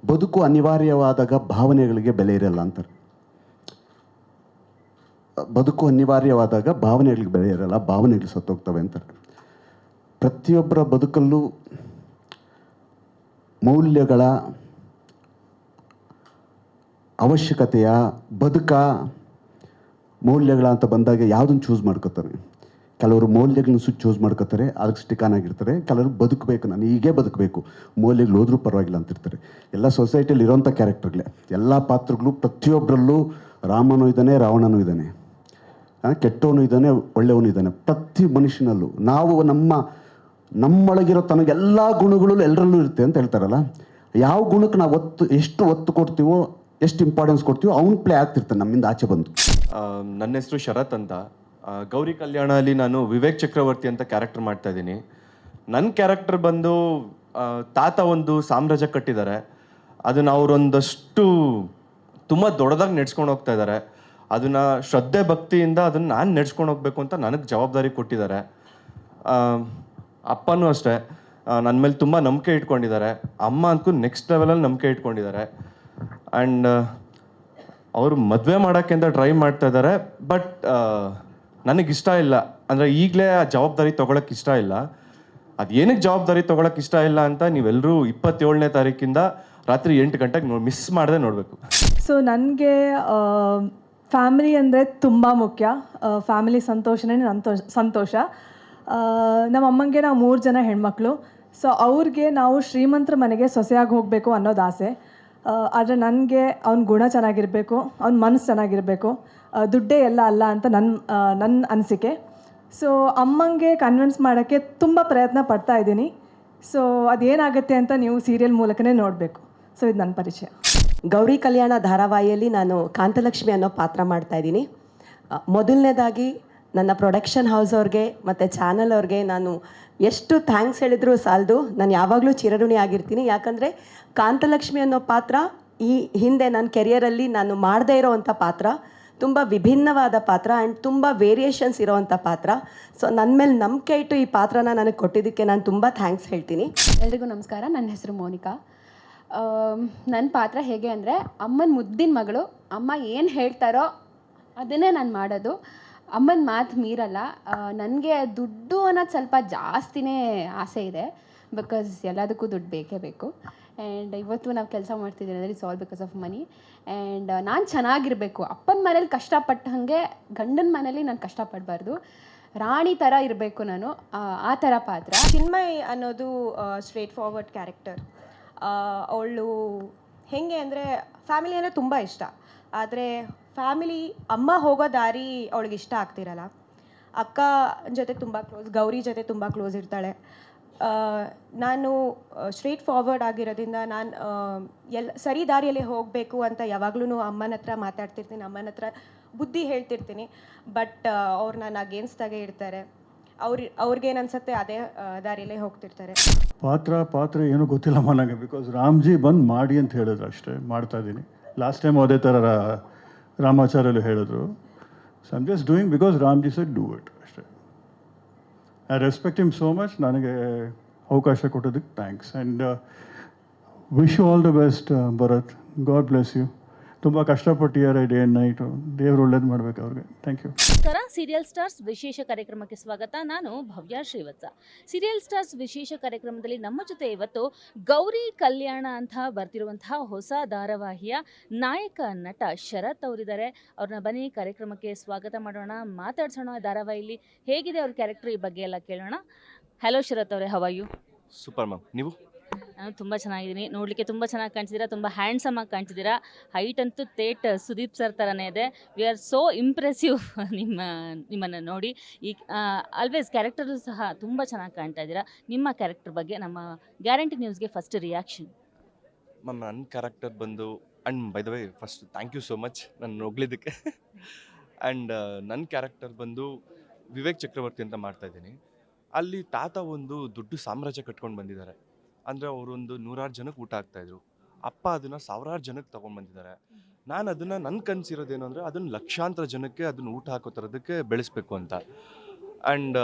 ಬದುಕು ಅನಿವಾರ್ಯವಾದಾಗ ಭಾವನೆಗಳಿಗೆ ಬೆಲೆ ಇರಲ್ಲ ಅಂತಾರೆ. ಬದುಕು ಅನಿವಾರ್ಯವಾದಾಗ ಭಾವನೆಗಳಿಗೆ ಬೆಲೆ ಇರಲ್ಲ, ಭಾವನೆಗಳು ಸತ್ತೋಗ್ತವೆ ಅಂತಾರೆ. ಪ್ರತಿಯೊಬ್ಬರ ಬದುಕಲ್ಲೂ ಮೌಲ್ಯಗಳ ಅವಶ್ಯಕತೆಯ ಮೌಲ್ಯಗಳ ಅಂತ ಬಂದಾಗ ಯಾವುದನ್ನು ಚೂಸ್ ಮಾಡ್ಕೋತಾರೆ. ಕೆಲವರು ಮೌಲ್ಯಗಳನ್ನ ಚೂಸ್ ಮಾಡ್ಕೋತಾರೆ, ಅದಕ್ಕೆ ಸ್ಟಿಕಾನ್ ಆಗಿರ್ತಾರೆ. ಕೆಲವರು ಬದುಕಬೇಕು, ನಾನು ಹೀಗೆ ಬದುಕಬೇಕು, ಮೌಲ್ಯಗಳು ಹೋದ್ರೂ ಪರವಾಗಿಲ್ಲ ಅಂತಿರ್ತಾರೆ. ಎಲ್ಲ ಸೊಸೈಟಿಯಲ್ಲಿ ಇರೋಂಥ ಕ್ಯಾರೆಕ್ಟರ್ಗಳೇ, ಎಲ್ಲ ಪಾತ್ರಗಳು ಪ್ರತಿಯೊಬ್ಬರಲ್ಲೂ ರಾಮನೂ ಇದ್ದಾನೆ, ರಾವಣನೂ ಇದ್ದಾನೆ, ಕೆಟ್ಟವನು ಇದ್ದಾನೆ, ಒಳ್ಳೆಯವನು ಇದ್ದಾನೆ. ಪ್ರತಿ ಮನುಷ್ಯನಲ್ಲೂ ನಾವು ನಮ್ಮೊಳಗಿರೋ ತನಗೆ ಎಲ್ಲ ಗುಣಗಳು ಎಲ್ಲರಲ್ಲೂ ಇರುತ್ತೆ ಅಂತ ಹೇಳ್ತಾರಲ್ಲ, ಯಾವ ಗುಣಕ್ಕೆ ನಾವು ಎಷ್ಟು ಒತ್ತು ಕೊಡ್ತೀವೋ, ಎಷ್ಟು ಇಂಪಾರ್ಟೆನ್ಸ್ ಕೊಡ್ತೀವೋ ಅವ್ನು ಪ್ಲೇ ಆಗ್ತಿರ್ತಾನೆ ನಮ್ಮಿಂದ ಆಚೆ ಬಂದು. ನನ್ನ ಹೆಸರು ಶರತ್ ಅಂತ. ಗೌರಿ ಕಲ್ಯಾಣಲ್ಲಿ ನಾನು ವಿವೇಕ್ ಚಕ್ರವರ್ತಿ ಅಂತ ಕ್ಯಾರೆಕ್ಟರ್ ಮಾಡ್ತಾ ಇದ್ದೀನಿ. ನನ್ನ ಕ್ಯಾರೆಕ್ಟರ್ ಬಂದು ತಾತ ಒಂದು ಸಾಮ್ರಾಜ್ಯ ಕಟ್ಟಿದ್ದಾರೆ, ಅದನ್ನು ಅವರೊಂದಷ್ಟು ತುಂಬ ದೊಡ್ಡದಾಗಿ ನಡ್ಸ್ಕೊಂಡು ಹೋಗ್ತಾ ಇದ್ದಾರೆ. ಅದನ್ನು ಶ್ರದ್ಧೆ ಭಕ್ತಿಯಿಂದ ಅದನ್ನು ನಾನು ನಡ್ಸ್ಕೊಂಡು ಹೋಗ್ಬೇಕು ಅಂತ ನನಗೆ ಜವಾಬ್ದಾರಿ ಕೊಟ್ಟಿದ್ದಾರೆ. ಅಪ್ಪನೂ ಅಷ್ಟೇ ನನ್ನ ಮೇಲೆ ತುಂಬ ನಂಬಿಕೆ ಇಟ್ಕೊಂಡಿದ್ದಾರೆ. ಅಮ್ಮ ಅಂತೂ ನೆಕ್ಸ್ಟ್ ಲೆವೆಲಲ್ಲಿ ನಂಬಿಕೆ ಇಟ್ಕೊಂಡಿದ್ದಾರೆ. ಆ್ಯಂಡ್ ಅವರು ಮದುವೆ ಮಾಡೋಕ್ಕೆ ಅಂತ ಟ್ರೈ ಮಾಡ್ತಾ ಇದ್ದಾರೆ. ಬಟ್ ನನಗಿಷ್ಟ ಇಲ್ಲ, ಅಂದರೆ ಈಗಲೇ ಆ ಜವಾಬ್ದಾರಿ ತೊಗೊಳಕ್ಕೆ ಇಷ್ಟ ಇಲ್ಲ. ಅದು ಏನಕ್ಕೆ ಜವಾಬ್ದಾರಿ ತೊಗೊಳಕ್ಕೆ ಇಷ್ಟ ಇಲ್ಲ ಅಂತ ನೀವೆಲ್ಲರೂ 27ನೇ ತಾರೀಕಿಂದ ರಾತ್ರಿ 8 ಗಂಟೆಗೆ ಮಿಸ್ ಮಾಡದೆ ನೋಡಬೇಕು. ಸೊ ನನಗೆ ಫ್ಯಾಮಿಲಿ ಅಂದರೆ ತುಂಬ ಮುಖ್ಯ. ಫ್ಯಾಮಿಲಿ ಸಂತೋಷನೇ ನನ್ನ ಸಂತೋಷ. ನಮ್ಮ ಅಮ್ಮಂಗೆ ನಾವು 3 ಜನ ಹೆಣ್ಮಕ್ಳು. ಸೊ ಅವ್ರಿಗೆ ನಾವು ಶ್ರೀಮಂತರ ಮನೆಗೆ ಸೊಸೆಯಾಗಿ ಹೋಗಬೇಕು ಅನ್ನೋದು ಆಸೆ. ಆದರೆ ನನಗೆ ಅವ್ನ ಗುಣ ಚೆನ್ನಾಗಿರಬೇಕು, ಅವ್ನ ಮನಸ್ಸು ಚೆನ್ನಾಗಿರಬೇಕು, ದುಡ್ಡೇ ಎಲ್ಲ ಅಲ್ಲ ಅಂತ ನನ್ನ ಅನಿಸಿಕೆ. ಸೊ ಅಮ್ಮಂಗೆ ಕನ್ವಿನ್ಸ್ ಮಾಡೋಕ್ಕೆ ತುಂಬ ಪ್ರಯತ್ನ ಪಡ್ತಾ ಇದ್ದೀನಿ. ಸೊ ಅದೇನಾಗುತ್ತೆ ಅಂತ ನೀವು ಸೀರಿಯಲ್ ಮೂಲಕನೇ ನೋಡಬೇಕು. ಸೊ ಇದು ನನ್ನ ಪರಿಚಯ. ಗೌರಿ ಕಲ್ಯಾಣ ಧಾರಾವಾಹಿಯಲ್ಲಿ ನಾನು ಕಾಂತಲಕ್ಷ್ಮಿ ಅನ್ನೋ ಪಾತ್ರ ಮಾಡ್ತಾಯಿದ್ದೀನಿ. ಮೊದಲನೇದಾಗಿ ನನ್ನ ಪ್ರೊಡಕ್ಷನ್ ಹೌಸ್ ಅವ್ರಿಗೆ ಮತ್ತು ಚಾನಲ್ ಅವ್ರಿಗೆ ನಾನು ಎಷ್ಟು ಥ್ಯಾಂಕ್ಸ್ ಹೇಳಿದರೂ ಸಾಲದು. ನಾನು ಯಾವಾಗಲೂ ಚಿರಋಣಿ ಆಗಿರ್ತೀನಿ. ಯಾಕಂದರೆ ಕಾಂತಲಕ್ಷ್ಮಿ ಅನ್ನೋ ಪಾತ್ರ ಈ ಹಿಂದೆ ನನ್ನ ಕೆರಿಯರಲ್ಲಿ ನಾನು ಮಾಡದೇ ಇರೋವಂಥ ಪಾತ್ರ, ತುಂಬ ವಿಭಿನ್ನವಾದ ಪಾತ್ರ ಆ್ಯಂಡ್ ತುಂಬ ವೇರಿಯೇಷನ್ಸ್ ಇರೋವಂಥ ಪಾತ್ರ. ಸೊ ನನ್ನ ಮೇಲೆ ನಂಬಿಕೆ ಇಟ್ಟು ಈ ಪಾತ್ರನ ನನಗೆ ಕೊಟ್ಟಿದ್ದಕ್ಕೆ ನಾನು ತುಂಬ ಥ್ಯಾಂಕ್ಸ್ ಹೇಳ್ತೀನಿ. ಎಲ್ರಿಗೂ ನಮಸ್ಕಾರ. ನನ್ನ ಹೆಸರು ಮೋನಿಕಾ. ನನ್ನ ಪಾತ್ರ ಹೇಗೆ ಅಂದರೆ ಅಮ್ಮನ ಮುದ್ದಿನ ಮಗಳು. ಅಮ್ಮ ಏನು ಹೇಳ್ತಾರೋ ಅದನ್ನೇ ನಾನು ಮಾಡೋದು. ಅಮ್ಮನ ಮಾತು ಮೀರಲ್ಲ. ನನಗೆ ದುಡ್ಡು ಅನ್ನೋದು ಸ್ವಲ್ಪ ಜಾಸ್ತಿನೇ ಆಸೆ ಇದೆ. ಬಿಕಾಸ್ ಎಲ್ಲದಕ್ಕೂ ದುಡ್ಡು ಬೇಕೇ ಬೇಕು. ಆ್ಯಂಡ್ ಇವತ್ತು ನಾವು ಕೆಲಸ ಮಾಡ್ತಿದ್ದೀವಿ ಅಂದರೆ it's all because of money. And ನಾನು ಚೆನ್ನಾಗಿರಬೇಕು. ಅಪ್ಪನ ಮನೇಲಿ ಕಷ್ಟಪಟ್ಟ ಹಾಗೆ ಗಂಡನ ಮನೇಲಿ ನಾನು ಕಷ್ಟಪಡಬಾರ್ದು. ರಾಣಿ ಥರ ಇರಬೇಕು ನಾನು, ಆ ಥರ ಪಾತ್ರ. ಚಿನ್ಮಯ್ ಅನ್ನೋದು ಸ್ಟ್ರೇಟ್ ಫಾರ್ವರ್ಡ್ ಕ್ಯಾರೆಕ್ಟರ್. ಅವಳು ಹೇಗೆ ಅಂದರೆ ಫ್ಯಾಮಿಲಿ ಅಂದರೆ ತುಂಬ ಇಷ್ಟ. ಆದರೆ ಫ್ಯಾಮಿಲಿ ಅಮ್ಮ ಹೋಗೋ ದಾರಿ ಅವಳಿಗೆ ಇಷ್ಟ ಆಗ್ತಿರಲ್ಲ. ಅಕ್ಕ ಜೊತೆ ತುಂಬ ಕ್ಲೋಸ್, ಗೌರಿ ಜೊತೆ ತುಂಬ ಕ್ಲೋಸ್ ಇರ್ತಾಳೆ. ನಾನು ಸ್ಟ್ರೇಟ್ ಫಾರ್ವರ್ಡ್ ಆಗಿರೋದ್ರಿಂದ ನಾನು ಸರಿ ದಾರಿಯಲ್ಲಿ ಹೋಗಬೇಕು ಅಂತ ಯಾವಾಗಲೂ ಅಮ್ಮನ ಹತ್ರ ಮಾತಾಡ್ತಿರ್ತೀನಿ, ಅಮ್ಮನ ಹತ್ರ ಬುದ್ಧಿ ಹೇಳ್ತಿರ್ತೀನಿ. ಬಟ್ ಅವ್ರು ನಾನು ಅಗೇನ್ಸ್ದಾಗೆ ಇರ್ತಾರೆ. ಅವ್ರಿಗೇನು ಅನ್ಸುತ್ತೆ ಅದೇ ದಾರಿಯಲ್ಲೇ ಹೋಗ್ತಿರ್ತಾರೆ. ಪಾತ್ರ ಏನೂ ಗೊತ್ತಿಲ್ಲಮ್ಮ ನನಗೆ. ಬಿಕಾಸ್ ರಾಮ್ಜಿ ಬಂದು ಮಾಡಿ ಅಂತ ಹೇಳಿದ್ರು ಅಷ್ಟೇ, ಮಾಡ್ತಾ ಇದ್ದೀನಿ. ಲಾಸ್ಟ್ ಟೈಮ್ ಅದೇ ಥರ ರಾಮಾಚಾರ್ಯರು ಹೇಳಿದ್ರು. So I'm just doing because Ramji said do it ಅಷ್ಟೇ. I respect him so much. ನನಗೆ ಅವಕಾಶ ಕೊಟ್ಟೋದಕ್ಕೆ thanks. And wish you all the best Bharat. God bless you. ತುಂಬ ಕಷ್ಟಪಟ್ಟಿದ್ದಾರೆ ಡೇ ಆ್ಯಂಡ್ ನೈಟು. ದೇವ್ರು ಒಳ್ಳೇದು ಮಾಡಬೇಕು ಅವ್ರಿಗೆ. Thank you. ನಮಸ್ಕಾರ. ಸೀರಿಯಲ್ ಸ್ಟಾರ್ಸ್ ವಿಶೇಷ ಕಾರ್ಯಕ್ರಮಕ್ಕೆ ಸ್ವಾಗತ. ನಾನು ಭವ್ಯ ಶ್ರೀವತ್ಸ. ಸೀರಿಯಲ್ ಸ್ಟಾರ್ಸ್ ವಿಶೇಷ ಕಾರ್ಯಕ್ರಮದಲ್ಲಿ ನಮ್ಮ ಜೊತೆ ಇವತ್ತು ಗೌರಿ ಕಲ್ಯಾಣ ಅಂತ ಬರ್ತಿರುವಂತಹ ಹೊಸ ಧಾರಾವಾಹಿಯ ನಾಯಕ ನಟ ಶರತ್ ಅವರಿದ್ದಾರೆ. ಅವ್ರನ್ನ ಬನ್ನಿ ಕಾರ್ಯಕ್ರಮಕ್ಕೆ ಸ್ವಾಗತ ಮಾಡೋಣ, ಮಾತಾಡ್ಸೋಣ. ಧಾರಾವಾಹಿಲಿ ಹೇಗಿದೆ ಅವ್ರ ಕ್ಯಾರೆಕ್ಟರ್, ಈ ಬಗ್ಗೆ ಎಲ್ಲ ಕೇಳೋಣ. ಹಲೋ ಶರತ್ ಅವರೇ, how are you? Super ma'am. ನೀವು? ನಾನು ತುಂಬ ಚೆನ್ನಾಗಿದ್ದೀನಿ. ನೋಡಲಿಕ್ಕೆ ತುಂಬ ಚೆನ್ನಾಗಿ ಕಾಣ್ತಿದ್ದೀರಾ, ತುಂಬ ಹ್ಯಾಂಡ್ಸಮ್ ಆಗಿ ಕಾಣ್ತಿದ್ದೀರಾ. ಹೈಟ್ ಅಂತೂ ತೇಟ್ ಸುದೀಪ್ ಸರ್ ಥರನೇ ಇದೆ. ವಿ ಆರ್ ಸೋ ಇಂಪ್ರೆಸಿವ್ ನಿಮ್ಮನ್ನು ನೋಡಿ. ಈ ಆಲ್ವೇಸ್ ಕ್ಯಾರೆಕ್ಟರು ಸಹ ತುಂಬ ಚೆನ್ನಾಗಿ ಕಾಣ್ತಾ ಇದ್ದೀರಾ. ನಿಮ್ಮ ಕ್ಯಾರೆಕ್ಟರ್ ಬಗ್ಗೆ ನಮ್ಮ ಗ್ಯಾರಂಟಿ ನ್ಯೂಸ್ಗೆ ಫಸ್ಟ್ ರಿಯಾಕ್ಷನ್. ಮ್ಯಾಮ್, ನನ್ನ ಕ್ಯಾರೆಕ್ಟರ್ ಬಂದು, and by the way first thank you so much ನನ್ನ ಹೋಗ್ಲಿದ್ದಕ್ಕೆ. ಆ್ಯಂಡ್ ನನ್ನ ಕ್ಯಾರೆಕ್ಟರ್ ಬಂದು ವಿವೇಕ್ ಚಕ್ರವರ್ತಿ ಅಂತ ಮಾಡ್ತಾಯಿದ್ದೀನಿ. ಅಲ್ಲಿ ತಾತ ಒಂದು ದೊಡ್ಡ ಸಾಮ್ರಾಜ್ಯ ಕಟ್ಕೊಂಡು ಬಂದಿದ್ದಾರೆ. ಅಂದರೆ ಅವರೊಂದು 100 ಜನಕ್ಕೆ ಊಟ ಹಾಕ್ತಾಯಿದ್ರು. ಅಪ್ಪ ಅದನ್ನು 1000 ಜನಕ್ಕೆ ತೊಗೊಂಡು ಬಂದಿದ್ದಾರೆ. ನಾನು ಅದನ್ನು ನನ್ನ ಕನಸಿರೋದೇನು ಅಂದರೆ ಅದನ್ನು ಲಕ್ಷಾಂತರ ಜನಕ್ಕೆ ಅದನ್ನು ಊಟ ಹಾಕೋ ಥರದಕ್ಕೆ ಬೆಳೆಸ್ಬೇಕು ಅಂತ. ಆ್ಯಂಡ್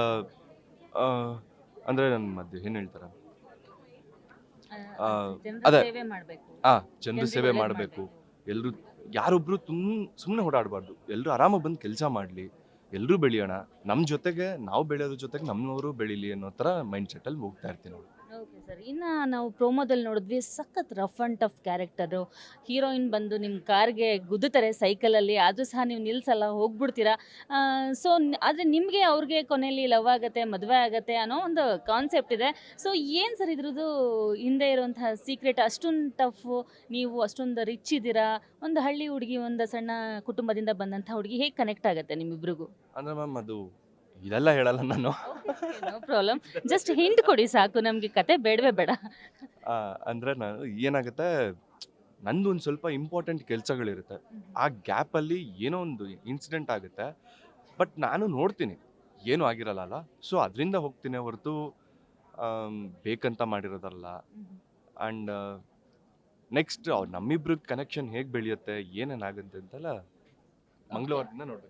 ಅಂದರೆ ನನ್ನ ಮಧ್ಯೆ ಏನು ಹೇಳ್ತಾರೆ, ಜನರ ಅದೇ. ಸೇವೆ ಮಾಡಬೇಕು, ಜನರ ಜನರಿಗೆ ಸೇವೆ ಒಳ್ಳೇದ್ ಮಾಡಬೇಕು. ಎಲ್ಲರೂ ಯಾರೊಬ್ರು ಸುಮ್ಮನೆ ಓಡಾಡಬಾರ್ದು. ಎಲ್ಲರೂ ಆರಾಮಾಗಿ ಬಂದು ಕೆಲಸ ಮಾಡಲಿ, ಎಲ್ಲರೂ ಬೆಳೆಯೋಣ. ನಮ್ಮ ಜೊತೆಗೆ ನಾವು ಬೆಳೆಯೋದ್ರ ಜೊತೆಗೆ ನಮ್ಮವರು ಬೆಳೀಲಿ ಅನ್ನೋ ಥರ ಮೈಂಡ್ ಸೆಟ್ಟಲ್ಲಿ ಹೋಗ್ತಾ ಇರ್ತೀನಿ ನೋಡಿ. Okay sir. ಇನ್ನು ನಾವು ಪ್ರೋಮೋದಲ್ಲಿ ನೋಡಿದ್ವಿ, ಸಖತ್ rough and tough character. Heroine ಬಂದು ನಿಮ್ಮ ಕಾರ್ಗೆ ಗುದ್ದುತ್ತಾರೆ ಸೈಕಲಲ್ಲಿ, ಆದರೂ ಸಹ ನೀವು ನಿಲ್ಲಿಸಲ್ಲ, ಹೋಗ್ಬಿಡ್ತೀರಾ. ಸೊ ಆದರೆ ನಿಮಗೆ ಅವ್ರಿಗೆ ಕೊನೆಯಲ್ಲಿ ಲವ್ ಆಗುತ್ತೆ, ಮದುವೆ ಆಗುತ್ತೆ ಅನ್ನೋ ಒಂದು ಕಾನ್ಸೆಪ್ಟ್ ಇದೆ. ಸೊ ಏನು ಸರ್ ಇದ್ರದ್ದು ಹಿಂದೆ ಇರುವಂತಹ ಸೀಕ್ರೆಟ್? ಅಷ್ಟೊಂದು ಟಫು, ನೀವು ಅಷ್ಟೊಂದು ರಿಚ್ ಇದ್ದೀರಾ, ಒಂದು ಹಳ್ಳಿ ಹುಡುಗಿ, ಒಂದು ಸಣ್ಣ ಕುಟುಂಬದಿಂದ ಬಂದಂಥ ಹುಡುಗಿ, ಹೇಗೆ ಕನೆಕ್ಟ್ ಆಗುತ್ತೆ ನಿಮ್ಮಿಬ್ರಿಗೂ? ಅಂದರೆ ಮ್ಯಾಮ್ ಅದು ಇದೆಲ್ಲ ಹೇಳಲ್ಲ ನಾನು. ನೋ ಪ್ರಾಬ್ಲಮ್, ಜಸ್ಟ್ ಹಿಂಟ್ ಕೊಡಿ ಸಾಕು, ನಮಗೆ ಕತೆ ಬೇಡವೇ ಬೇಡ. ಅಂದರೆ ನಾನು ಏನಾಗುತ್ತೆ, ನಂದು ಒಂದು ಸ್ವಲ್ಪ ಇಂಪಾರ್ಟೆಂಟ್ ಕೆಲಸಗಳಿರುತ್ತೆ. ಆ ಗ್ಯಾಪಲ್ಲಿ ಏನೋ ಒಂದು ಇನ್ಸಿಡೆಂಟ್ ಆಗುತ್ತೆ, ಬಟ್ ನಾನು ನೋಡ್ತೀನಿ, ಏನೂ ಆಗಿರಲ್ಲ ಅಲ್ಲ. ಸೊ ಅದರಿಂದ ಹೋಗ್ತೀನಿ ಹೊರತು ಬೇಕಂತ ಮಾಡಿರೋದಲ್ಲ. ಆ್ಯಂಡ್ ನೆಕ್ಸ್ಟ್ ನಮ್ಮಿಬ್ರಿಗೆ ಕನೆಕ್ಷನ್ ಹೇಗೆ ಬೆಳೆಯುತ್ತೆ, ಏನೇನಾಗುತ್ತೆ ಅಂತೆಲ್ಲ ಮಂಗಳವಾರದಿಂದ ನೋಡ್ಬೇಕು.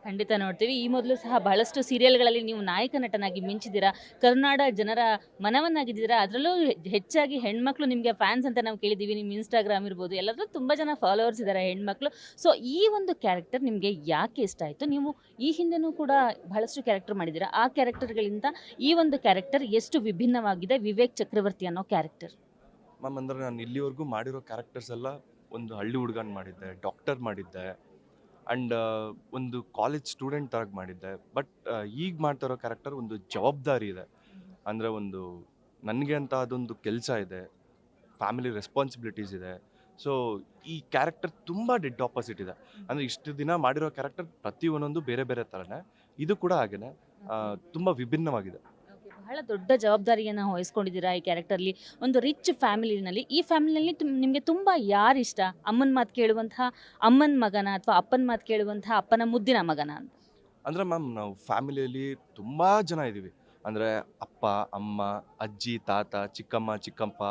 ಖಂಡಿತ ನೋಡ್ತೀವಿ. ಈ ಮೊದಲು ಸಹ ಬಹಳಷ್ಟು ಸೀರಿಯಲ್ಗಳಲ್ಲಿ ನೀವು ನಾಯಕ ನಟನಾಗಿ ಮಿಂಚಿದ್ದೀರಾ, ಕರುನಾಡ ಜನರ ಮನವನ್ನಾಗಿದ್ದೀರಾ. ಅದರಲ್ಲೂ ಹೆಚ್ಚಾಗಿ ಹೆಣ್ಮಕ್ಳು ನಿಮಗೆ ಫ್ಯಾನ್ಸ್ ಅಂತ ನಾವು ಕೇಳಿದ್ದೀವಿ. ನಿಮ್ಮ ಇನ್ಸ್ಟಾಗ್ರಾಮ್ ಇರ್ಬೋದು, ಎಲ್ಲದರಲ್ಲೂ ತುಂಬ ಜನ ಫಾಲೋವರ್ಸ್ ಇದ್ದಾರೆ ಹೆಣ್ಮಕ್ಳು. ಸೊ ಈ ಒಂದು ಕ್ಯಾರೆಕ್ಟರ್ ನಿಮಗೆ ಯಾಕೆ ಇಷ್ಟ ಆಯಿತು? ನೀವು ಈ ಹಿಂದೆನೂ ಕೂಡ ಬಹಳಷ್ಟು ಕ್ಯಾರೆಕ್ಟರ್ ಮಾಡಿದ್ದೀರಾ. ಆ ಕ್ಯಾರೆಕ್ಟರ್ಗಳಿಂದ ಈ ಒಂದು ಕ್ಯಾರೆಕ್ಟರ್ ಎಷ್ಟು ವಿಭಿನ್ನವಾಗಿದೆ, ವಿವೇಕ್ ಚಕ್ರವರ್ತಿ ಅನ್ನೋ ಕ್ಯಾರೆಕ್ಟರ್? ಮ್ಯಾಮ್ ಅಂದರೆ ನಾನು ಇಲ್ಲಿವರೆಗೂ ಮಾಡಿರೋ ಕ್ಯಾರೆಕ್ಟರ್ಸ್ ಎಲ್ಲ ಒಂದು ಹಳ್ಳಿ ಹುಡುಗನ ಮಾಡಿದ್ದೆ, ಡಾಕ್ಟರ್ ಮಾಡಿದ್ದೆ, ಆ್ಯಂಡ್ ಒಂದು ಕಾಲೇಜ್ ಸ್ಟೂಡೆಂಟ್ ಥರ ಮಾಡಿದ್ದೆ. ಬಟ್ ಈಗ ಮಾಡ್ತಾ ಇರೋ ಕ್ಯಾರೆಕ್ಟರ್ ಒಂದು ಜವಾಬ್ದಾರಿ ಇದೆ. ಅಂದರೆ ಒಂದು ನನಗೆ ಅಂತ ಅದೊಂದು ಕೆಲಸ ಇದೆ, ಫ್ಯಾಮಿಲಿ ರೆಸ್ಪಾನ್ಸಿಬಿಲಿಟೀಸ್ ಇದೆ. ಸೊ ಈ ಕ್ಯಾರೆಕ್ಟರ್ ತುಂಬ ಡೆಡ್ ಆಪೋಸಿಟ್ ಇದೆ. ಅಂದರೆ ಇಷ್ಟು ದಿನ ಮಾಡಿರೋ ಕ್ಯಾರೆಕ್ಟರ್ ಪ್ರತಿಯೊಂದೊಂದು ಬೇರೆ ಬೇರೆ ಥರನೇ, ಇದು ಕೂಡ ಹಾಗೇನೆ ತುಂಬ ವಿಭಿನ್ನವಾಗಿದೆ. ಬಹಳ ದೊಡ್ಡ ಜವಾಬ್ದಾರಿಯನ್ನು ವಹಿಸ್ಕೊಂಡಿದ್ದೀರಾ ಈ ಕ್ಯಾರೆಕ್ಟರ್ಲಿ. ಒಂದು ರಿಚ್ ಫ್ಯಾಮಿಲಿನಲ್ಲಿ, ಈ ಫ್ಯಾಮಿಲಿನಲ್ಲಿ ನಿಮಗೆ ತುಂಬ ಯಾರು ಇಷ್ಟ? ಅಮ್ಮನ ಮಾತು ಕೇಳುವಂತಹ ಅಮ್ಮನ ಮಗನ, ಅಥವಾ ಅಪ್ಪನ ಮಾತು ಕೇಳುವಂತಹ ಅಪ್ಪನ ಮುದ್ದಿನ ಮಗನ ಅಂತ? ಅಂದರೆ ಮ್ಯಾಮ್ ನಾವು ಫ್ಯಾಮಿಲಿಯಲ್ಲಿ ತುಂಬ ಜನ ಇದ್ದೀವಿ. ಅಂದರೆ ಅಪ್ಪ, ಅಮ್ಮ, ಅಜ್ಜಿ, ತಾತ, ಚಿಕ್ಕಮ್ಮ, ಚಿಕ್ಕಪ್ಪ,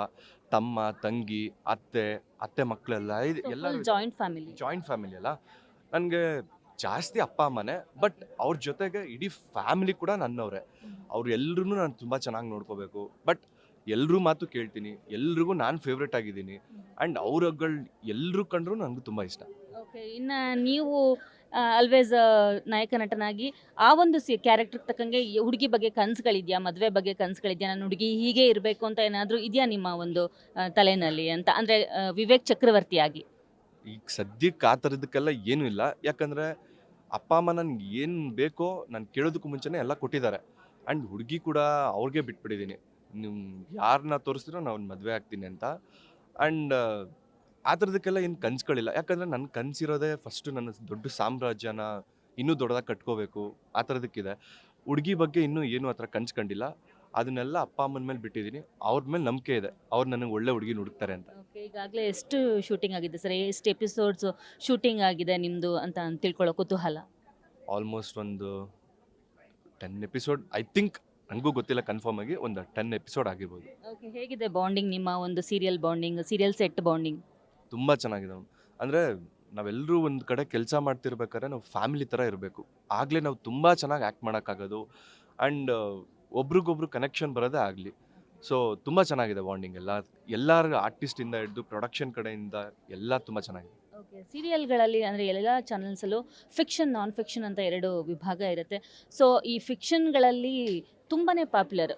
ತಮ್ಮ, ತಂಗಿ, ಅತ್ತೆ ಮಕ್ಕಳೆಲ್ಲ ಎಲ್ಲರೂ ಜಾಯಿಂಟ್ ಫ್ಯಾಮಿಲಿ. ಜಾಯಿಂಟ್ ಫ್ಯಾಮಿಲಿ ಅಲ್ಲ. ನನಗೆ ಜಾಸ್ತಿ ಅಪ್ಪ ಅಮ್ಮನೇ, ಬಟ್ ಅವ್ರ ಜೊತೆಗೆ ಇಡೀ ಫ್ಯಾಮಿಲಿ ಕೂಡ ನನ್ನವರೇ. ಅವ್ರು ಎಲ್ಲರೂ ನಾನು ತುಂಬ ಚೆನ್ನಾಗಿ ನೋಡ್ಕೋಬೇಕು. ಬಟ್ ಎಲ್ಲರೂ ಮಾತು ಕೇಳ್ತೀನಿ, ಎಲ್ರಿಗೂ ನಾನು ಫೇವ್ರೇಟ್ ಆಗಿದ್ದೀನಿ. ಆ್ಯಂಡ್ ಅವ್ರುಗಳು ಎಲ್ಲರೂ ಕಂಡ್ರೂ ನನಗೂ ತುಂಬ ಇಷ್ಟ. ಓಕೆ. ಇನ್ನು ನೀವು ಆಲ್ವೇಸ್ ನಾಯಕ ನಟನಾಗಿ ಆ ಒಂದು ಕ್ಯಾರೆಕ್ಟರ್ ತಕ್ಕಂಗೆ ಹುಡುಗಿ ಬಗ್ಗೆ ಕನಸುಗಳಿದೆಯಾ, ಮದುವೆ ಬಗ್ಗೆ ಕನಸುಗಳಿದೆಯಾ, ನಾನು ಹುಡುಗಿ ಹೀಗೆ ಇರಬೇಕು ಅಂತ ಏನಾದರೂ ಇದೆಯಾ ನಿಮ್ಮ ಒಂದು ತಲೆಯಲ್ಲಿ ಅಂತ? ಅಂದರೆ ವಿವೇಕ್ ಚಕ್ರವರ್ತಿಯಾಗಿ. ಈಗ ಸದ್ಯಕ್ಕೆ ಆ ಥರದಕ್ಕೆಲ್ಲ ಏನೂ ಇಲ್ಲ. ಯಾಕಂದರೆ ಅಪ್ಪ ಅಮ್ಮ ನನಗೆ ಏನು ಬೇಕೋ ನಾನು ಕೇಳೋದಕ್ಕೂ ಮುಂಚೆನೇ ಎಲ್ಲ ಕೊಟ್ಟಿದ್ದಾರೆ. ಆ್ಯಂಡ್ ಹುಡುಗಿ ಕೂಡ ಅವ್ರಿಗೆ ಬಿಟ್ಬಿಟ್ಟಿದ್ದೀನಿ, ನೀವು ಯಾರನ್ನ ತೋರಿಸ್ತೀರೋ ನಾನು ಮದುವೆ ಆಗ್ತೀನಿ ಅಂತ. ಆ್ಯಂಡ್ ಆ ಥರದಕ್ಕೆಲ್ಲ ಏನು ಕನಸುಗಳಿಲ್ಲ. ಯಾಕಂದರೆ ನನ್ನ ಕನಸಿರೋದೇ ಫಸ್ಟು ನನ್ನ ದೊಡ್ಡ ಸಾಮ್ರಾಜ್ಯನ ಇನ್ನೂ ದೊಡ್ಡದಾಗಿ ಕಟ್ಕೋಬೇಕು, ಆ ಥರದಕ್ಕಿದೆ. ಹುಡುಗಿ ಬಗ್ಗೆ ಇನ್ನೂ ಏನೂ ಆ ಥರ ಕನಸು ಕಂಡಿಲ್ಲ. ಅದನ್ನೆಲ್ಲ ಅಪ್ಪ ಅಮ್ಮನ ಮೇಲೆ ಬಿಟ್ಟಿದ್ದೀನಿ. ಅವ್ರ ಮೇಲೆ ನಂಬಿಕೆ ಇದೆ, ಅವ್ರು ನನಗೆ ಒಳ್ಳೆ ಹುಡುಗಿನ ಹುಡುಕ್ತಾರೆ ಅಂತ. ಓಕೆ. ಈಗಾಗಲೇ ಎಷ್ಟು ಶೂಟಿಂಗ್ ಆಗಿದೆ ಸರ್? ಎಷ್ಟು ಎಪಿಸೋಡ್ಸು ಶೂಟಿಂಗ್ ಆಗಿದೆ ನಿಮ್ಮದು ಅಂತ ತಿಳ್ಕೊಳ್ಳೋ ಕುತೂಹಲ? ಆಲ್ಮೋಸ್ಟ್ ಒಂದು 10 ಎಪಿಸೋಡ್, ಐ ಥಿಂಕ್, ನನಗೂ ಗೊತ್ತಿಲ್ಲ ಕನ್ಫರ್ಮ್ ಆಗಿ, ಒಂದು 10 ಎಪಿಸೋಡ್ ಆಗಿರ್ಬೋದು. ಓಕೆ. ಹೇಗಿದೆ ಬಾಂಡಿಂಗ್, ನಿಮ್ಮ ಒಂದು serial bonding, serial set bonding? ತುಂಬ ಚೆನ್ನಾಗಿದೆ. ಅಂದರೆ ನಾವೆಲ್ಲರೂ ಒಂದು ಕಡೆ ಕೆಲಸ ಮಾಡ್ತಿರ್ಬೇಕಾದ್ರೆ ನಾವು ಫ್ಯಾಮಿಲಿ ಥರ ಇರಬೇಕು, ಆಗಲೇ ನಾವು ತುಂಬ ಚೆನ್ನಾಗಿ ಆ್ಯಕ್ಟ್ ಮಾಡೋಕ್ಕಾಗೋದು. ಆ್ಯಂಡ್ ಒಬ್ರಿಗೊಬ್ರು ಕನೆಕ್ಷನ್ ಬರೋದೇ ಆಗಲಿ. ಸೊ ತುಂಬ ಚೆನ್ನಾಗಿದೆ ಬಾಂಡಿಂಗ್. ಎಲ್ಲರ ಆರ್ಟಿಸ್ಟಿಂದ ಹಿಡಿದು ಪ್ರೊಡಕ್ಷನ್ ಕಡೆಯಿಂದ ಎಲ್ಲ ತುಂಬ ಚೆನ್ನಾಗಿದೆ. ಓಕೆ. ಸೀರಿಯಲ್ಗಳಲ್ಲಿ ಅಂದರೆ ಎಲ್ಲ ಚಾನಲ್ಸಲ್ಲೂ ಫಿಕ್ಷನ್, ನಾನ್ ಫಿಕ್ಷನ್ ಅಂತ 2 ವಿಭಾಗ ಇರುತ್ತೆ. ಸೊ ಈ ಫಿಕ್ಷನ್ಗಳಲ್ಲಿ ತುಂಬಾ ಪಾಪ್ಯುಲರ್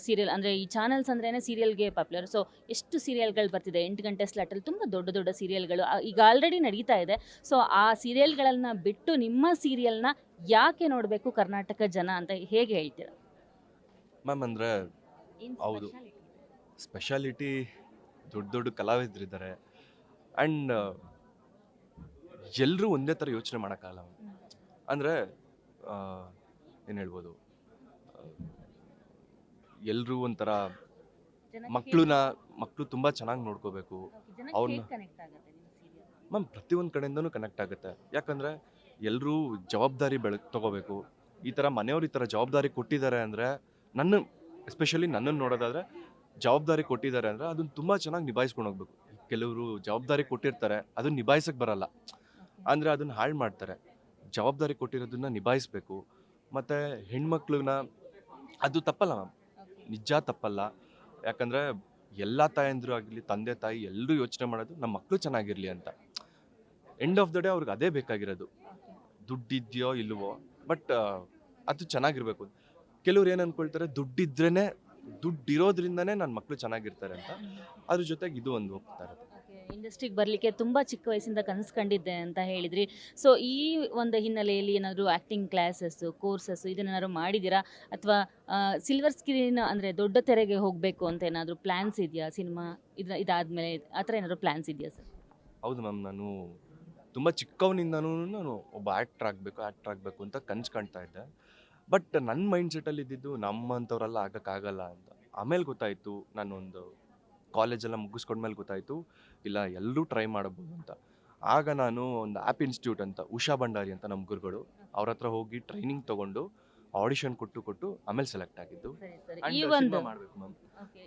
ಸೀರಿಯಲ್, ಅಂದರೆ ಈ ಚಾನಲ್ಸ್ ಅಂದ್ರೇ ಸೀರಿಯಲ್ಗೆ ಪಾಪ್ಯುಲರ್. ಸೊ ಎಷ್ಟು ಸೀರಿಯಲ್ಗಳು ಬರ್ತಿದೆ, 8 ಗಂಟೆ ಸ್ಲಾಟಲ್ಲಿ ತುಂಬ ದೊಡ್ಡ ದೊಡ್ಡ ಸೀರಿಯಲ್ಗಳು ಈಗ ಆಲ್ರೆಡಿ ನಡೀತಾ ಇದೆ. ಸೊ ಆ ಸೀರಿಯಲ್ಗಳನ್ನು ಬಿಟ್ಟು ನಿಮ್ಮ ಸೀರಿಯಲ್ನ ಯಾಕೆ ನೋಡಬೇಕು ಕರ್ನಾಟಕ ಜನ ಅಂತ ಹೇಗೆ ಹೇಳ್ತೀರಾ? ಮ್ಯಾಮ್ ಅಂದರೆ ಹೌದು, ಸ್ಪೆಷಾಲಿಟಿ ದೊಡ್ಡ ದೊಡ್ಡ ಕಲಾವಿದರಿದ್ದಾರೆ. ಆ್ಯಂಡ್ ಎಲ್ಲರೂ ಒಂದೇ ಥರ ಯೋಚನೆ ಮಾಡೋಕ್ಕಾಗಲ್ಲ. ಅಂದರೆ ಏನು ಹೇಳ್ಬೋದು, ಎಲ್ಲರೂ ಒಂಥರ ಮಕ್ಕಳು ತುಂಬ ಚೆನ್ನಾಗಿ ನೋಡ್ಕೋಬೇಕು ಅವ್ರನ್ನ. ಮ್ಯಾಮ್ ಪ್ರತಿಯೊಂದು ಕಡೆಯಿಂದನೂ ಕನೆಕ್ಟ್ ಆಗುತ್ತೆ. ಯಾಕಂದರೆ ಎಲ್ಲರೂ ಜವಾಬ್ದಾರಿ ತಗೋಬೇಕು. ಈ ಥರ ಮನೆಯವ್ರು ಈ ಥರ ಜವಾಬ್ದಾರಿ ಕೊಟ್ಟಿದ್ದಾರೆ ಅಂದರೆ, ಎಸ್ಪೆಷಲಿ ನನ್ನನ್ನು ನೋಡೋದಾದರೆ, ಜವಾಬ್ದಾರಿ ಕೊಟ್ಟಿದ್ದಾರೆ ಅಂದರೆ ಅದನ್ನು ತುಂಬ ಚೆನ್ನಾಗಿ ನಿಭಾಯಿಸ್ಕೊಂಡು ಹೋಗ್ಬೇಕು. ಕೆಲವರು ಜವಾಬ್ದಾರಿ ಕೊಟ್ಟಿರ್ತಾರೆ, ಅದನ್ನು ನಿಭಾಯಿಸೋಕ್ಕೆ ಬರಲ್ಲ, ಅಂದರೆ ಅದನ್ನು ಹಾಳು ಮಾಡ್ತಾರೆ. ಜವಾಬ್ದಾರಿ ಕೊಟ್ಟಿರೋದನ್ನ ನಿಭಾಯಿಸಬೇಕು. ಮತ್ತು ಹೆಣ್ಮಕ್ಳನ್ನ, ಅದು ತಪ್ಪಲ್ಲ ಮ್ಯಾಮ್, ನಿಜ ತಪ್ಪಲ್ಲ. ಯಾಕಂದರೆ ಎಲ್ಲ ತಾಯಂದಿರು ಆಗಲಿ ತಂದೆ ತಾಯಿ ಎಲ್ಲರೂ ಯೋಚನೆ ಮಾಡೋದು ನಮ್ಮ ಮಕ್ಕಳು ಚೆನ್ನಾಗಿರಲಿ ಅಂತ. ಎಂಡ್ ಆಫ್ ದ ಡೇ ಅವ್ರಿಗೆ ಅದೇ ಬೇಕಾಗಿರೋದು, ದುಡ್ಡಿದೆಯೋ ಇಲ್ವೋ, ಬಟ್ ಅದು ಚೆನ್ನಾಗಿರ್ಬೇಕು. ಕೆಲವ್ರು ಏನು ಅಂದ್ಕೊಳ್ತಾರೆ, ದುಡ್ಡಿರೋದ್ರಿಂದನೇ ನನ್ನ ಮಕ್ಕಳು ಚೆನ್ನಾಗಿರ್ತಾರೆ ಅಂತ. ಅದ್ರ ಜೊತೆಗೆ ಇದು ಒಂದು ಹೋಗ್ತಾ ಇರುತ್ತೆ. ಇಂಡಸ್ಟ್ರಿಗೆ ಬರಲಿಕ್ಕೆ ತುಂಬ ಚಿಕ್ಕ ವಯಸ್ಸಿಂದ ಕನಸು ಕಂಡಿದ್ದೆ ಅಂತ ಹೇಳಿದ್ರಿ. ಸೊ ಈ ಒಂದು ಹಿನ್ನೆಲೆಯಲ್ಲಿ ಏನಾದರೂ ಆ್ಯಕ್ಟಿಂಗ್ ಕ್ಲಾಸಸ್ಸು, ಕೋರ್ಸಸ್ಸು ಇದನ್ನೇನಾದ್ರು ಮಾಡಿದ್ದೀರಾ? ಅಥವಾ ಸಿಲ್ವರ್ ಸ್ಕ್ರೀನ್ ಅಂದರೆ ದೊಡ್ಡ ತೆರೆಗೆ ಹೋಗಬೇಕು ಅಂತ ಏನಾದರೂ ಪ್ಲ್ಯಾನ್ಸ್ ಇದೆಯಾ? ಸಿನಿಮಾ ಇದಾದಮೇಲೆ ಆ ಥರ ಏನಾದರೂ ಪ್ಲ್ಯಾನ್ಸ್ ಇದೆಯಾ ಸರ್? ಹೌದು ಮ್ಯಾಮ್, ನಾನು ತುಂಬ ಚಿಕ್ಕವನಿಂದನೂ ನಾನು ಒಬ್ಬ ಆ್ಯಕ್ಟ್ರ್ ಆಗಬೇಕು ಅಂತ ಕನಸು ಕಾಣ್ತಾ ಇದ್ದೆ. ಬಟ್ ನನ್ನ ಮೈಂಡ್ ಸೆಟ್ಟಲ್ಲಿ ಇದ್ದಿದ್ದು ನಮ್ಮಂಥವ್ರೆಲ್ಲ ಆಗೋಕ್ಕಾಗಲ್ಲ ಅಂತ. ಆಮೇಲೆ ಗೊತ್ತಾಯಿತು, ನಾನೊಂದು ಕಾಲೇಜೆಲ್ಲ ಮುಗಿಸ್ಕೊಂಡ್ಮೇಲೆ ಗೊತ್ತಾಯಿತು, ಇಲ್ಲ ಎಲ್ಲರೂ ಟ್ರೈ ಮಾಡಬಹುದು ಅಂತ. ಆಗ ನಾನು ಒಂದು ಆ್ಯಪ್ ಇನ್ಸ್ಟಿಟ್ಯೂಟ್ ಅಂತ, ಉಷಾ ಭಂಡಾರಿ ಅಂತ ನಮ್ಮ ಗುರುಗಳು, ಅವ್ರ ಹತ್ರ ಹೋಗಿ ಟ್ರೈನಿಂಗ್ ತೊಗೊಂಡು ಆಡಿಷನ್ ಕೊಟ್ಟು ಆಮೇಲೆ ಸೆಲೆಕ್ಟ್ ಆಗಿದ್ದು. ಸರಿ, ಈ ಒಂದು ಮಾಡಬೇಕು ಮ್ಯಾಮ್.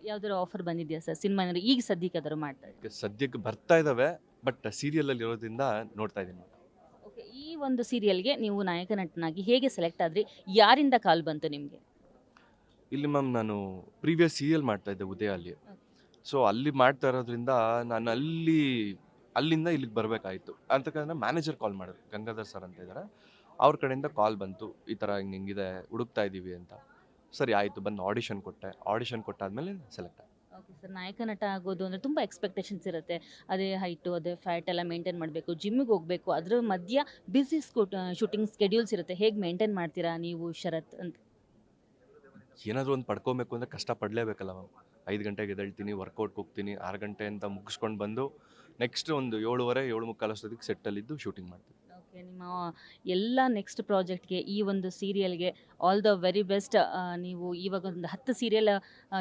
ಯಾವ್ದಾದ್ರು ಆಫರ್ ಬಂದಿದೆಯಾ ಸರ್ ಸಿನಿಮಾ ಏನಾದ್ರು ಈಗ ಸದ್ಯಕ್ಕೆ ಯಾವ್ದಾದ್ರು ಮಾಡ್ತಾ ಇದ್ದೀರಾ? ಸದ್ಯಕ್ಕೆ ಬರ್ತಾ ಇದ್ದಾವೆ, ಬಟ್ ಸೀರಿಯಲಲ್ಲಿ ಇರೋದ್ರಿಂದ ನೋಡ್ತಾ ಇದ್ದೀನಿ. ಓಕೆ, ಈ ಒಂದು ಸೀರಿಯಲ್ಗೆ ನೀವು ನಾಯಕ ನಟನಾಗಿ ಹೇಗೆ ಸೆಲೆಕ್ಟ್ ಆದ್ರಿ? ಯಾರಿಂದ ಕಾಲ್ ಬಂತು ನಿಮಗೆ? ಇಲ್ಲಿ ಮ್ಯಾಮ್, ನಾನು ಪ್ರೀವಿಯಸ್ ಸೀರಿಯಲ್ ಮಾಡ್ತಾ ಇದ್ದೆ ಉದಯಲ್ಲಿ. ಸೊ ಅಲ್ಲಿ ಮಾಡ್ತಾ ಇರೋದ್ರಿಂದ ನಾನು ಅಲ್ಲಿಂದ ಇಲ್ಲಿಗೆ ಬರಬೇಕಾಯಿತು. ಅಂತಕ್ಕಂದ್ರೆ ಮ್ಯಾನೇಜರ್ ಕಾಲ್ ಮಾಡಿದ್ರು, ಗಂಗಾಧರ್ ಸರ್ ಅಂತ ಇದ್ದಾರೆ, ಅವ್ರ ಕಡೆಯಿಂದ ಕಾಲ್ ಬಂತು, ಈ ಥರ ಹಿಂಗಿದೆ, ಹುಡುಕ್ತಾ ಇದ್ದೀವಿ ಅಂತ. ಸರಿ ಆಯಿತು, ಬಂದು ಆಡಿಷನ್ ಕೊಟ್ಟಾದ್ಮೇಲೆ ಸೆಲೆಕ್ಟ್ ಆಗಿ. ಓಕೆ ಸರ್, ನಾಯಕ ನಟ ಆಗೋದು ಅಂದರೆ ತುಂಬ ಎಕ್ಸ್ಪೆಕ್ಟೇಷನ್ಸ್ ಇರುತ್ತೆ. ಅದೇ ಹೈಟು, ಅದೇ ಫ್ಯಾಟ್ ಎಲ್ಲ ಮೇಂಟೈನ್ ಮಾಡಬೇಕು, ಜಿಮ್ಮಿಗೆ ಹೋಗಬೇಕು, ಅದ್ರ ಮಧ್ಯ ಬ್ಯುಸಿ ಶೂಟಿಂಗ್ ಸ್ಕೆಡ್ಯೂಲ್ಸ್ ಇರುತ್ತೆ. ಹೇಗೆ ಮೇಂಟೈನ್ ಮಾಡ್ತೀರಾ ನೀವು ಶರತ್ ಅಂತ? ಏನಾದರೂ ಒಂದು ಪಡ್ಕೊಬೇಕು ಅಂದರೆ ಕಷ್ಟಪಡಲೇಬೇಕಲ್ಲ ಮ್ಯಾಮ್. 5 ಗಂಟೆಗೆ ಎದ್ದೇಳ್ತೀನಿ, ವರ್ಕೌಟ್ಗೆ ಹೋಗ್ತೀನಿ, 6 ಗಂಟೆ ಅಂತ ಮುಗಿಸ್ಕೊಂಡು ಬಂದು ನೆಕ್ಸ್ಟ್ ಒಂದು 7:15 ಅಷ್ಟೊತ್ತಿಗೆ ಸೆಟ್ಟಲ್ಲಿದ್ದು ಶೂಟಿಂಗ್ ಮಾಡ್ತೀನಿ. ಓಕೆ, ನಿಮ್ಮ ಎಲ್ಲ ನೆಕ್ಸ್ಟ್ ಪ್ರಾಜೆಕ್ಟ್ಗೆ, ಈ ಒಂದು ಸೀರಿಯಲ್ಗೆ ಆಲ್ ದ ವೆರಿ ಬೆಸ್ಟ್. ನೀವು ಇವಾಗ ಒಂದು 10 ಸೀರಿಯಲ್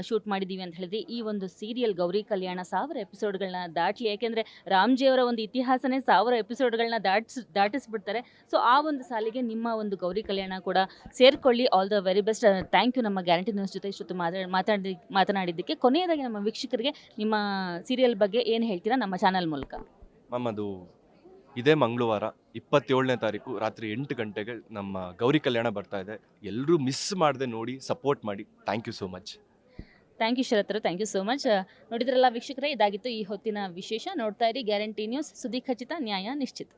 ಶೂಟ್ ಮಾಡಿದ್ದೀವಿ ಅಂತ ಹೇಳಿದ್ರಿ. ಈ ಒಂದು ಸೀರಿಯಲ್ ಗೌರಿ ಕಲ್ಯಾಣ 1000 ಎಪಿಸೋಡ್ಗಳನ್ನ ದಾಟಲಿ. ಯಾಕೆಂದರೆ ರಾಮ್ಜಿಯವರ ಒಂದು ಇತಿಹಾಸನೇ 1000 ಎಪಿಸೋಡ್ಗಳನ್ನ ದಾಟಿಸ್ಬಿಡ್ತಾರೆ. ಸೊ ಆ ಒಂದು ಸಾಲಿಗೆ ನಿಮ್ಮ ಒಂದು ಗೌರಿ ಕಲ್ಯಾಣ ಕೂಡ ಸೇರಿಕೊಳ್ಳಿ. All the very best. Thank you ನಮ್ಮ ಗ್ಯಾರಂಟಿ ನ್ಯೂಸ್ ಜೊತೆ ಇಷ್ಟೊತ್ತು ಮಾತನಾಡಿದ್ದಕ್ಕೆ. ಕೊನೆಯದಾಗಿ ನಮ್ಮ ವೀಕ್ಷಕರಿಗೆ ನಿಮ್ಮ ಸೀರಿಯಲ್ ಬಗ್ಗೆ ಏನು ಹೇಳ್ತೀರಾ ನಮ್ಮ ಚಾನಲ್ ಮೂಲಕ? ಮ್ಯಾಮ್, ಅದು ಇದೇ ಮಂಗಳವಾರ 27ನೇ ತಾರೀಕು ರಾತ್ರಿ 8 ಗಂಟೆಗೆ ನಮ್ಮ ಗೌರಿ ಕಲ್ಯಾಣ ಬರ್ತಾ ಇದೆ. ಎಲ್ಲರೂ ಮಿಸ್ ಮಾಡದೆ ನೋಡಿ, ಸಪೋರ್ಟ್ ಮಾಡಿ. Thank you so much. Thank you Sharath, thank you so much. ನೋಡಿದ್ರಲ್ಲ ವೀಕ್ಷಕರೇ, ಇದಾಗಿತ್ತು ಈ ಹೊತ್ತಿನ ವಿಶೇಷ. ನೋಡ್ತಾ ಇರಿ ಗ್ಯಾರಂಟಿ ನ್ಯೂಸ್, ಸುದ್ದಿ ಖಚಿತ, ನ್ಯಾಯ ನಿಶ್ಚಿತ.